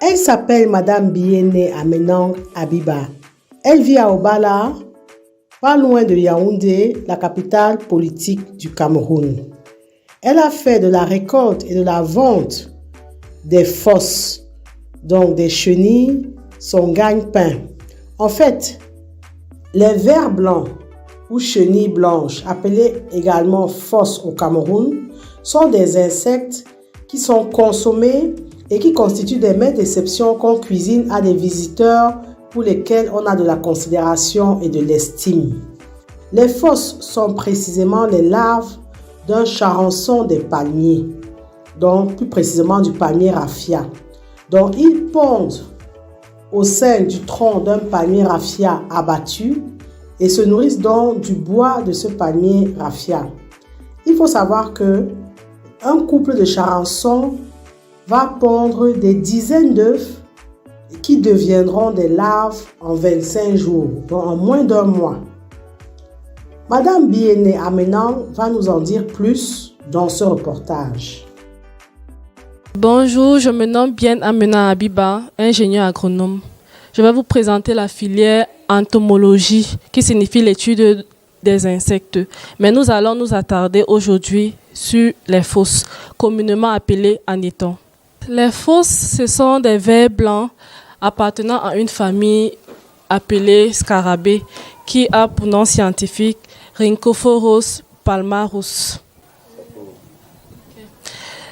Elle s'appelle Madame Biéné Amenang Abiba. Elle vit à Obala, pas loin de Yaoundé, la capitale politique du Cameroun. Elle a fait de la récolte et de la vente des fosses, donc des chenilles, son gagne-pain. En fait, les vers blancs ou chenilles blanches, appelées également fosses au Cameroun, sont des insectes qui sont consommés et qui constituent des mets d'exception qu'on cuisine à des visiteurs pour lesquels on a de la considération et de l'estime. Les fosses sont précisément les larves d'un charançon des palmiers, donc plus précisément du palmier raffia. Donc ils pondent au sein du tronc d'un palmier raffia abattu et se nourrissent donc du bois de ce palmier raffia. Il faut savoir que un couple de charançons va pondre des dizaines d'œufs qui deviendront des larves en 25 jours, donc en moins d'un mois. Madame Biéné Amenang va nous en dire plus dans ce reportage. Bonjour, je me nomme Bien Amena Abiba, ingénieur agronome. Je vais vous présenter la filière entomologie, qui signifie l'étude des insectes. Mais nous allons nous attarder aujourd'hui sur les fosses, communément appelées anétons. Les fosses, ce sont des vers blancs appartenant à une famille appelée scarabée, qui a pour nom scientifique Rhynchophoros palmarus.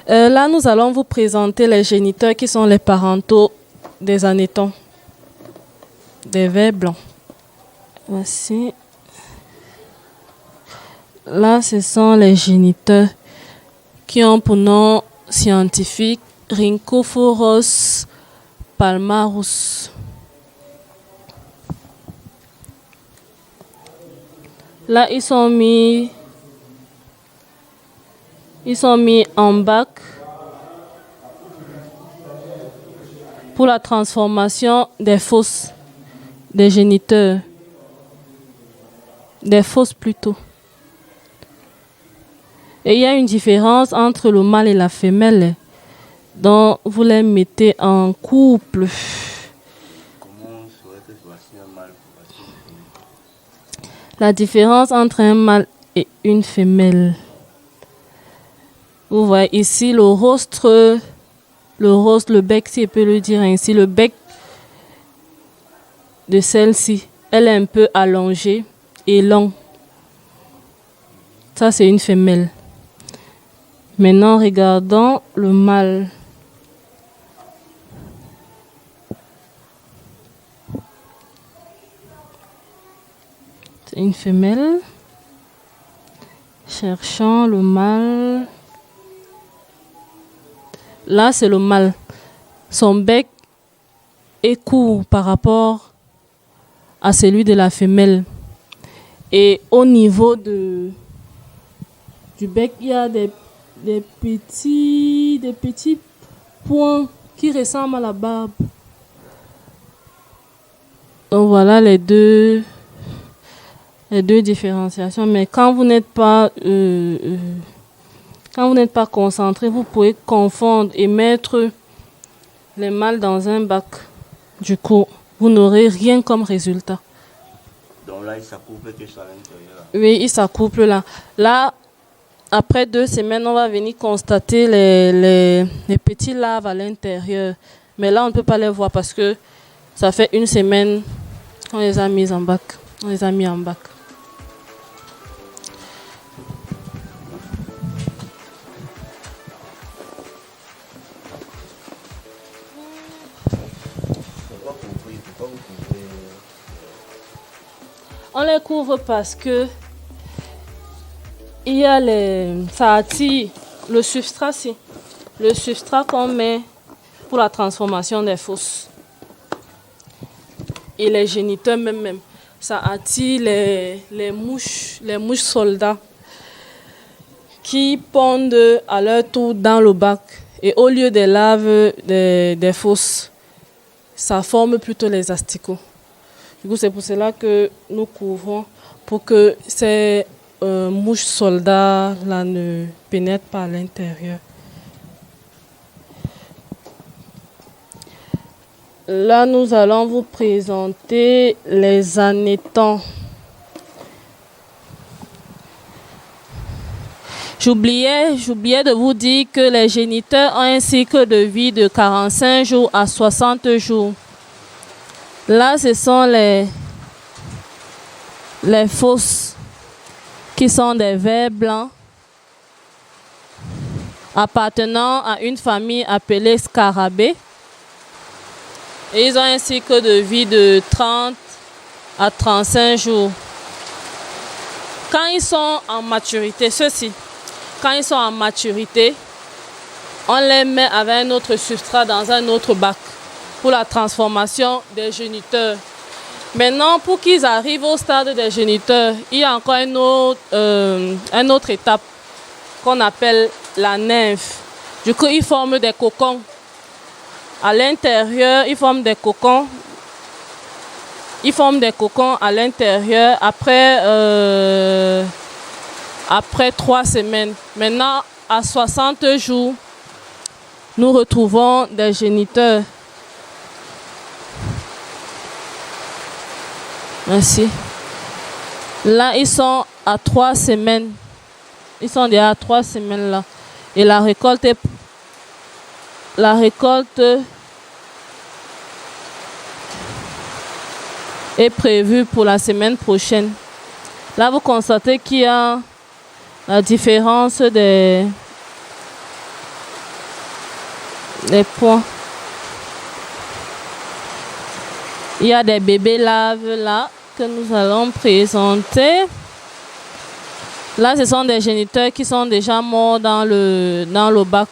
Là, nous allons vous présenter les géniteurs qui sont les parentaux des anétons, des vers blancs. Voici. Là, ce sont les géniteurs qui ont pour nom scientifique Rhynchophoros palmarus. Là, ils sont mis en bac pour la transformation des fosses, des géniteurs, des fosses plutôt. Et il y a une différence entre le mâle et la femelle, dont vous les mettez en couple. La différence entre un mâle et une femelle. Vous voyez ici le rostre, le bec, si je peux le dire ainsi, le bec de celle-ci, elle est un peu allongée et long. Ça, c'est une femelle. Maintenant, regardons le mâle. C'est une femelle. Cherchons le mâle. Là, c'est le mâle. Son bec est court par rapport à celui de la femelle. Et au niveau du bec, il y a des petits points qui ressemblent à la barbe. Donc voilà les deux différenciations. Mais quand vous n'êtes pas concentré, vous pouvez confondre et mettre les mâles dans un bac. Du coup, vous n'aurez rien comme résultat. Donc là, il s'accouple que ça à l'intérieur. Oui, il s'accouple là. Là, après 2 semaines, on va venir constater les petits larves à l'intérieur. Mais là, on ne peut pas les voir parce que ça fait 1 semaine qu'on les a mis en bac. On les a mis en bac. On les couvre parce que il y a ça attire le substrat, le substrat qu'on met pour la transformation des fosses. Et les géniteurs même. Ça attire les mouches soldats qui pondent à leur tour dans le bac. Et au lieu des larves des fosses, ça forme plutôt les asticots. Du coup, c'est pour cela que nous couvrons pour que ces mouches soldats là ne pénètrent pas à l'intérieur. Là, nous allons vous présenter les annétants. J'oubliais de vous dire que les géniteurs ont un cycle de vie de 45 jours à 60 jours. Là, ce sont les fosses qui sont des vers blancs appartenant à une famille appelée scarabée. Et ils ont un cycle de vie de 30 à 35 jours. Quand ils sont en maturité, quand ils sont en maturité, on les met avec un autre substrat dans un autre bac pour la transformation des géniteurs. Maintenant, pour qu'ils arrivent au stade des géniteurs, il y a encore une autre étape qu'on appelle la nymphe. Du coup, ils forment des cocons. À l'intérieur, ils forment des cocons. Ils forment des cocons à l'intérieur après 3 semaines. Maintenant, à 60 jours, nous retrouvons des géniteurs. Merci. Là, ils sont à 3 semaines. Ils sont déjà à 3 semaines là. Et la récolte est prévue pour la semaine prochaine. Là, vous constatez qu'il y a la différence des points. Il y a des bébés laves là que nous allons présenter. Là, ce sont des géniteurs qui sont déjà morts dans le bac.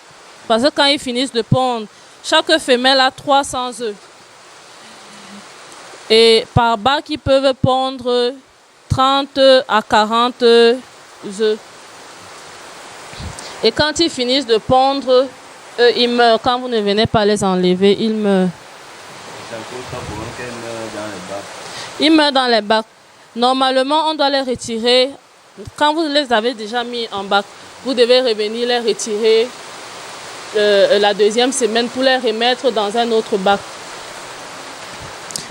Parce que quand ils finissent de pondre, chaque femelle a 300 œufs. Et par bac, ils peuvent pondre 30 à 40 œufs. Et quand ils finissent de pondre, eux, ils meurent. Quand vous ne venez pas les enlever, ils meurent. Ils meurent dans les bacs. Normalement, on doit les retirer. Quand vous les avez déjà mis en bac, vous devez revenir les retirer la 2e semaine pour les remettre dans un autre bac.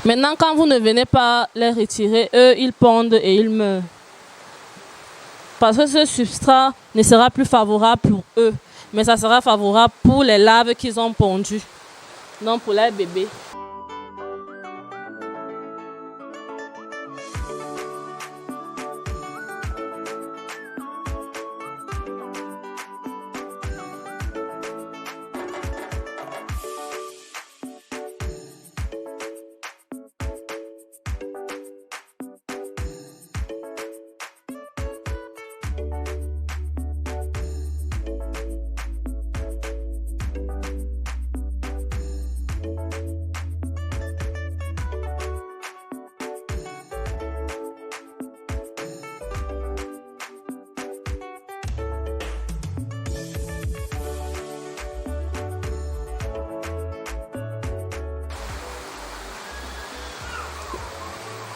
Maintenant, quand vous ne venez pas les retirer, eux, ils pondent et ils meurent. Parce que ce substrat ne sera plus favorable pour eux, mais ça sera favorable pour les larves qu'ils ont pondues, donc pour les bébés.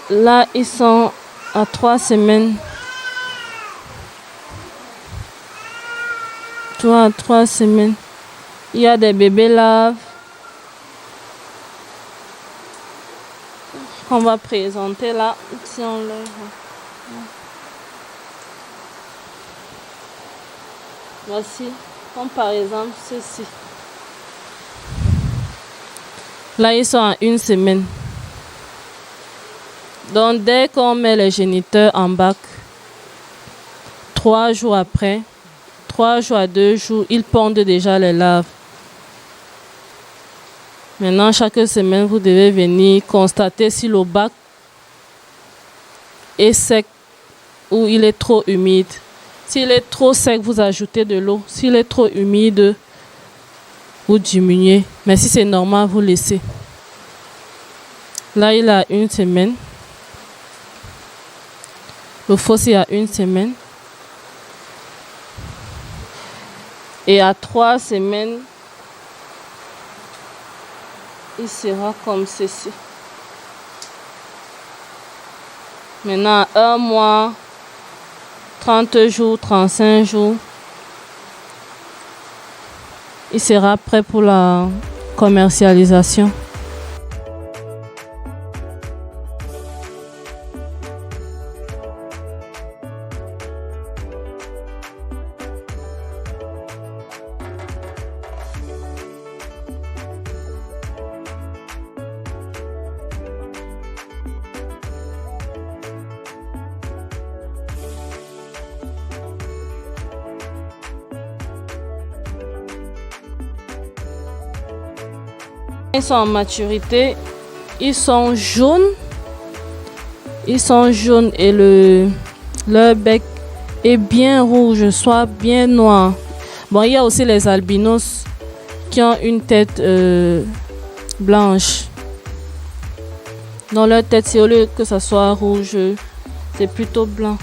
Là, ils sont à 3 semaines. 3 semaines. Il y a des bébés laves qu'on va présenter là. Si on le voit. Voici, comme par exemple ceci. Là, ils sont à 1 semaine. Donc, dès qu'on met les géniteurs en bac, 3 jours après, 3 jours à 2 jours, ils pondent déjà les larves. Maintenant, chaque semaine, vous devez venir constater si le bac est sec ou il est trop humide. S'il est trop sec, vous ajoutez de l'eau. S'il est trop humide, vous diminuez. Mais si c'est normal, vous laissez. Là, il a 1 semaine. Le fossé a 1 semaine. Et à 3 semaines, il sera comme ceci. Maintenant, 1 mois, 30 jours, 35 jours, il sera prêt pour la commercialisation. Ils sont en maturité, ils sont jaunes. Ils sont jaunes et leur bec est bien rouge, soit bien noir. Bon, il y a aussi les albinos qui ont une tête blanche. Dans leur tête, c'est au lieu que ça soit rouge, c'est plutôt blanc.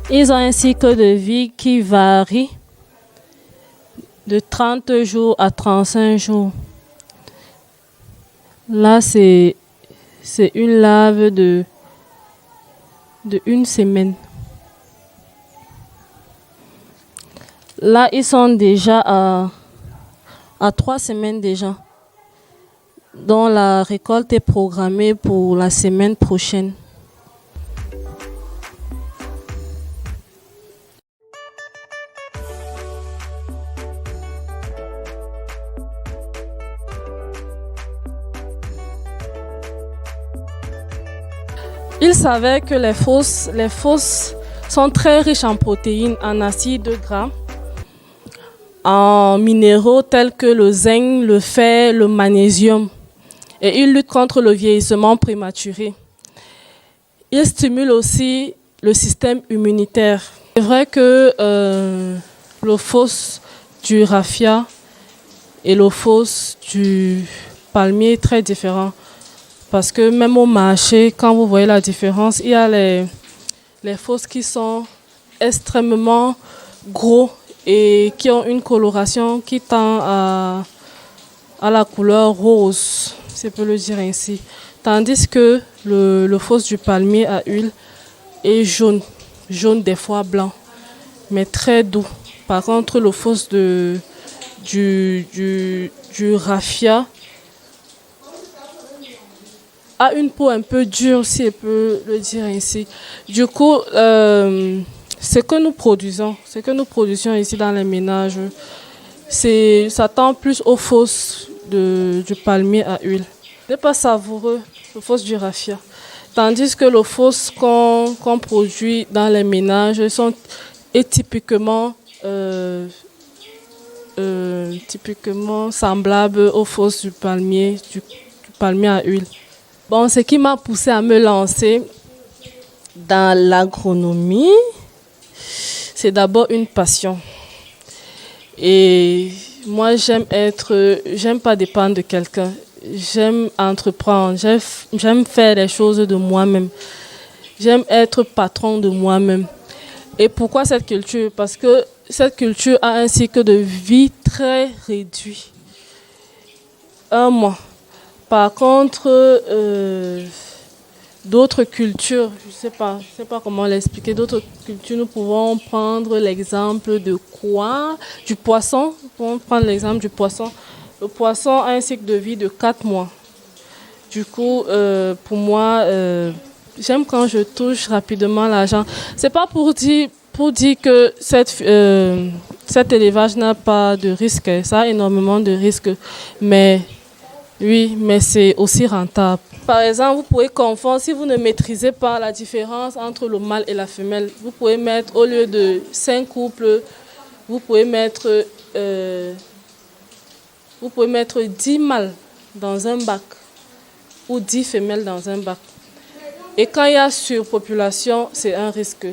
Ils ont un cycle de vie qui varie de 30 jours à 35 jours. Là, c'est une larve de une semaine. Là, ils sont déjà à 3 semaines déjà. Donc, la récolte est programmée pour la semaine prochaine. Ils savaient que les fosses sont très riches en protéines, en acides gras, en minéraux tels que le zinc, le fer, le magnésium. Et ils luttent contre le vieillissement prématuré. Ils stimulent aussi le système immunitaire. C'est vrai que le fos du raffia et le fos du palmier est très différent. Parce que même au marché, quand vous voyez la différence, il y a les fos qui sont extrêmement gros et qui ont une coloration qui tend à la couleur rose, si on peut le dire ainsi. Tandis que le fos du palmier à huile est jaune des fois blanc, mais très doux. Par contre, le fos du raffia a une peau un peu dure, si on peut le dire ainsi. Du coup, ce que nous produisons ici dans les ménages, ça tend plus au fos du palmier à huile. Ce n'est pas savoureux, le fos du raffia. Tandis que le fos qu'on produit dans les ménages est typiquement semblable au fos du palmier à huile. Bon, ce qui m'a poussé à me lancer dans l'agronomie, c'est d'abord une passion. Et moi, j'aime pas dépendre de quelqu'un. J'aime entreprendre, j'aime faire les choses de moi-même. J'aime être patron de moi-même. Et pourquoi cette culture? Parce que cette culture a un cycle de vie très réduit. 1 mois. Par contre, d'autres cultures, je sais pas comment l'expliquer, d'autres cultures, nous pouvons prendre l'exemple de quoi? Du poisson. Nous pouvons prendre l'exemple du poisson. Le poisson a un cycle de vie de 4 mois. Du coup, pour moi, j'aime quand je touche rapidement l'argent. C'est pas pour dire que cet élevage n'a pas de risque. Ça a énormément de risques. Mais c'est aussi rentable. Par exemple, vous pouvez confondre, si vous ne maîtrisez pas la différence entre le mâle et la femelle, vous pouvez mettre, au lieu de 5 couples, vous pouvez mettre 10 mâles dans un bac ou 10 femelles dans un bac. Et quand il y a surpopulation, c'est un risque.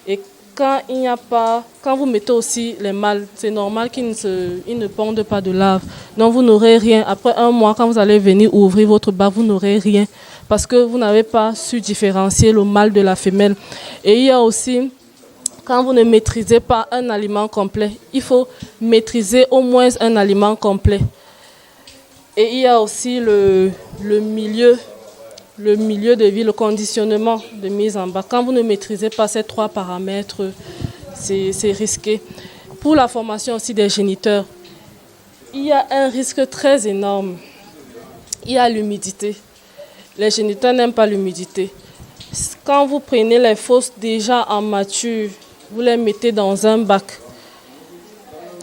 Et quand vous mettez aussi les mâles, c'est normal qu'ils ne pondent pas de larves. Donc vous n'aurez rien. Après 1 mois, quand vous allez venir ouvrir votre bac, vous n'aurez rien. Parce que vous n'avez pas su différencier le mâle de la femelle. Et il y a aussi, quand vous ne maîtrisez pas un aliment complet, il faut maîtriser au moins un aliment complet. Et il y a aussi le milieu de vie, le conditionnement de mise en bac. Quand vous ne maîtrisez pas ces 3 paramètres, c'est risqué. Pour la formation aussi des géniteurs, il y a un risque très énorme. Il y a l'humidité. Les géniteurs n'aiment pas l'humidité. Quand vous prenez les fosses déjà en mature, vous les mettez dans un bac.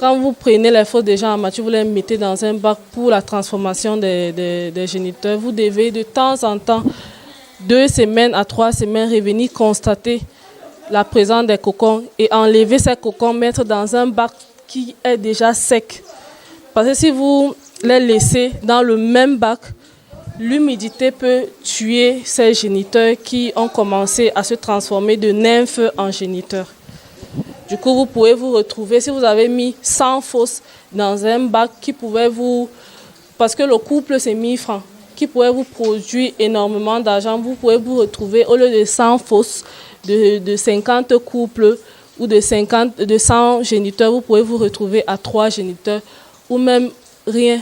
Quand vous prenez les fosses déjà en mature, vous les mettez dans un bac pour la transformation des géniteurs. Vous devez de temps en temps, 2 semaines à 3 semaines, revenir constater la présence des cocons et enlever ces cocons, mettre dans un bac qui est déjà sec. Parce que si vous les laissez dans le même bac, l'humidité peut tuer ces géniteurs qui ont commencé à se transformer de nymphes en géniteurs. Du coup, vous pouvez vous retrouver, si vous avez mis 100 fosses dans un bac qui pouvait vous... Parce que le couple, c'est 1000 francs, qui pourrait vous produire énormément d'argent. Vous pouvez vous retrouver, au lieu de 100 fosses, de 50 couples ou de 100 géniteurs, vous pouvez vous retrouver à 3 géniteurs ou même rien.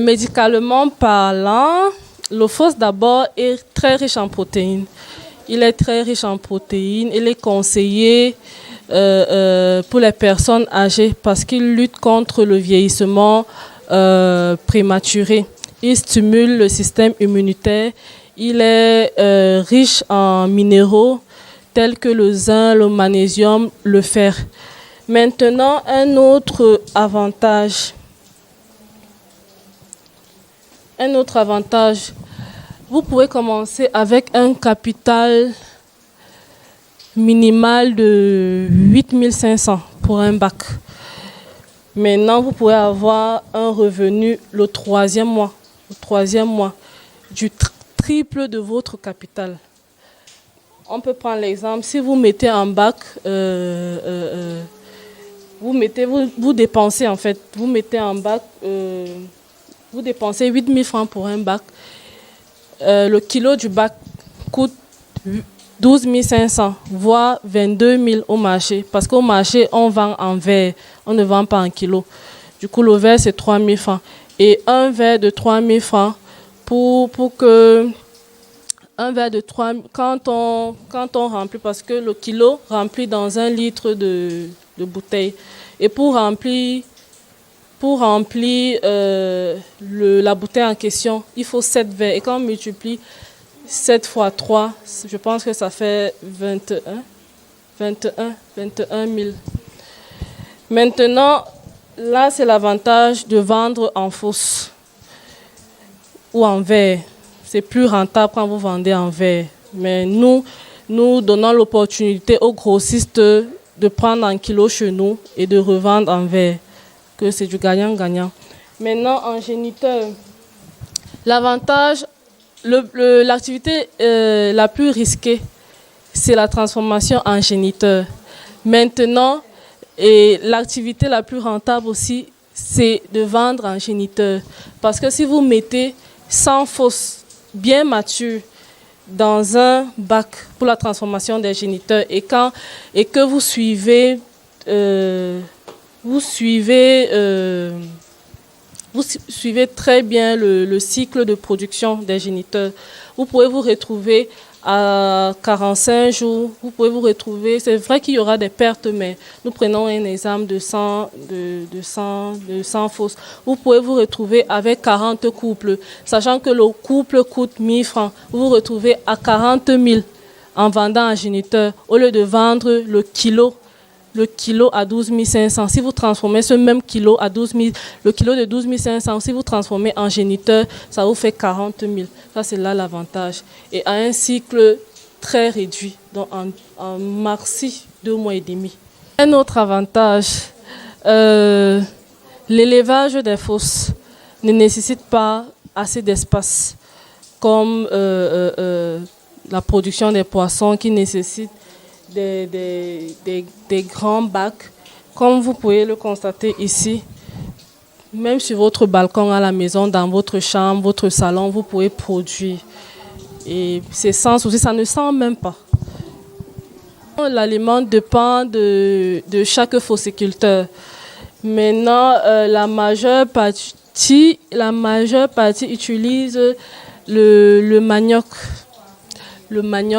Médicalement parlant, le fosse d'abord est très riche en protéines. Il est très riche en protéines. Il est conseillé pour les personnes âgées parce qu'il lutte contre le vieillissement prématuré. Il stimule le système immunitaire. Il est riche en minéraux tels que le zinc, le magnésium, le fer. Maintenant, un autre avantage. Vous pouvez commencer avec un capital minimal de 8 500 pour un bac. Maintenant, vous pouvez avoir un revenu le troisième mois du triple de votre capital. On peut prendre l'exemple, si vous mettez un bac, vous dépensez en fait, vous mettez un bac, vous dépensez 8 000 francs pour un bac. Le kilo du bac coûte 12 500, voire 22 000 au marché. Parce qu'au marché, on vend en verre, on ne vend pas en kilo. Du coup, le verre, c'est 3 000 francs. Et un verre de 3 000 francs, pour que... Un verre de 3 000, quand on remplit, parce que le kilo remplit dans 1 litre de bouteille. Et pour remplir la bouteille en question, il faut 7 verres. Et quand on multiplie 7 fois 3, je pense que ça fait 21 000. Maintenant, là, c'est l'avantage de vendre en fosse ou en verre. C'est plus rentable quand vous vendez en verre. Mais nous donnons l'opportunité aux grossistes de prendre en kilo chez nous et de revendre en verre. Que c'est du gagnant-gagnant. Maintenant, en géniteur, l'avantage, l'activité la plus risquée, c'est la transformation en géniteur. Maintenant, et l'activité la plus rentable aussi, c'est de vendre en géniteur. Parce que si vous mettez 100 fosses bien matures dans un bac pour la transformation des géniteurs et que vous suivez très bien le cycle de production des géniteurs. Vous pouvez vous retrouver à 45 jours, vous pouvez vous retrouver, c'est vrai qu'il y aura des pertes, mais nous prenons un exemple de 100 fosses. Vous pouvez vous retrouver avec 40 couples, sachant que le couple coûte 1 000 francs. Vous vous retrouvez à 40 000 en vendant un géniteur, au lieu de vendre le kilo à 12 500. Si vous transformez ce même kilo à 12 000, le kilo de 12 500, si vous transformez en géniteur, ça vous fait 40 000. Ça, c'est là l'avantage. Et à un cycle très réduit, donc en maxi 2 mois et demi. Un autre avantage, l'élevage des fosses ne nécessite pas assez d'espace comme la production des poissons qui nécessite des grands bacs. Comme vous pouvez le constater ici, même sur votre balcon à la maison, dans votre chambre, votre salon, vous pouvez produire. Et c'est sans souci, ça ne sent même pas. L'aliment dépend de chaque fossiculteur. Maintenant, la majeure partie utilise le manioc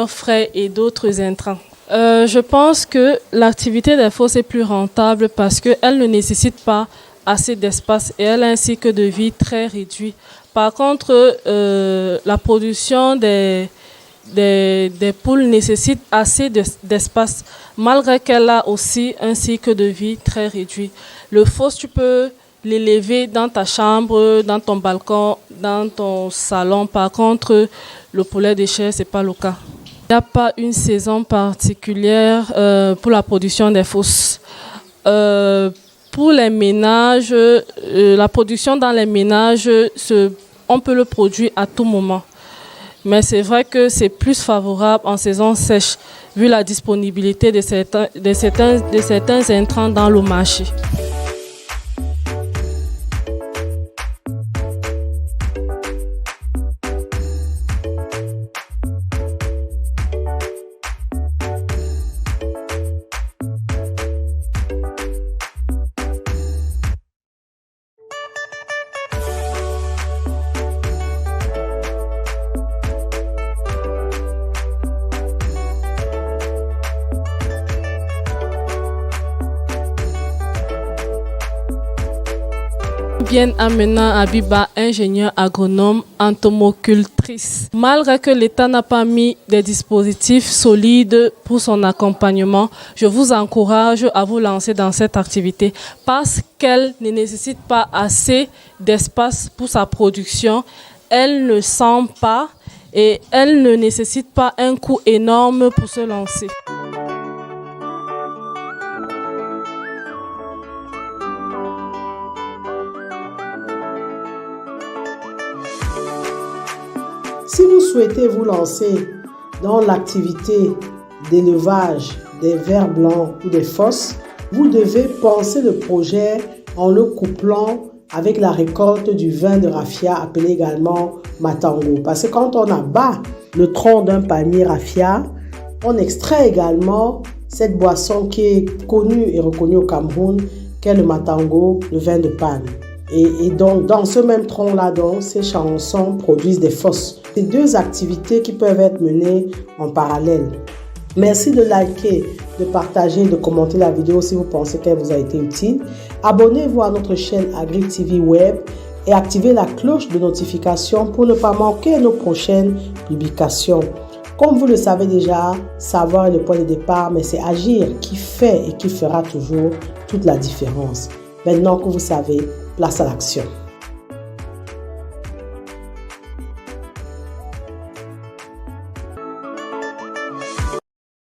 frais et d'autres intrants. Je pense que l'activité des fosses est plus rentable parce qu'elle ne nécessite pas assez d'espace et elle a un cycle de vie très réduit. Par contre, la production des des poules nécessitent assez d'espace, malgré qu'elle a aussi un cycle de vie très réduit. Le fosse, tu peux l'élever dans ta chambre, dans ton balcon, dans ton salon. Par contre, le poulet de chair, ce n'est pas le cas. Il n'y a pas une saison particulière pour la production des fosses. Pour les ménages, la production dans les ménages, on peut le produire à tout moment. Mais c'est vrai que c'est plus favorable en saison sèche, vu la disponibilité de certains intrants dans le marché. Bien Amena Abiba, ingénieur agronome, entomocultrice. Malgré que l'État n'a pas mis des dispositifs solides pour son accompagnement, je vous encourage à vous lancer dans cette activité parce qu'elle ne nécessite pas assez d'espace pour sa production. Elle ne sent pas et elle ne nécessite pas un coût énorme pour se lancer. Si vous souhaitez vous lancer dans l'activité d'élevage des vers blancs ou des fosses, vous devez penser le projet en le couplant avec la récolte du vin de raffia appelé également matango. Parce que quand on abat le tronc d'un palmier raffia, on extrait également cette boisson qui est connue et reconnue au Cameroun, qu'est le matango, le vin de palme. Et donc, dans ce même tronc-là, ces chansons produisent des fosses. C'est deux activités qui peuvent être menées en parallèle. Merci de liker, de partager, de commenter la vidéo si vous pensez qu'elle vous a été utile. Abonnez-vous à notre chaîne AgriTV Web et activez la cloche de notification pour ne pas manquer nos prochaines publications. Comme vous le savez déjà, savoir est le point de départ, mais c'est agir qui fait et qui fera toujours toute la différence. Maintenant que vous savez, place à l'action.